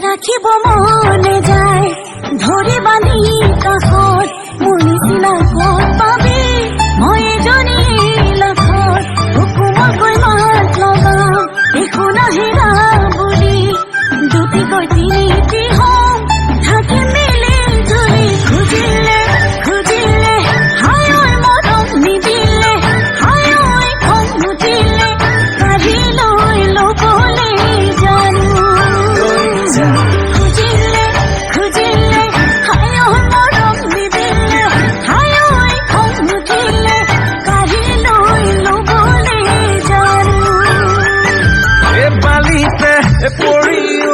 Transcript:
ৰাখিব মনে যায় ধৰি বান্ধি কাষত মোৰ নিচিনা ক'ত পাবি মই এজনী লাখত হুকুমকৈ মাত লগাওঁ একো নাহেৰা বুলি দুটিকৈ তিনিটি হওঁ থাকি মিলি জুলি খুজিলে খুজিলে হায় মৰম নিদিলে হায় খং উঠিলে কাঢ়ি লৈ ল'বলৈ জানো Por you,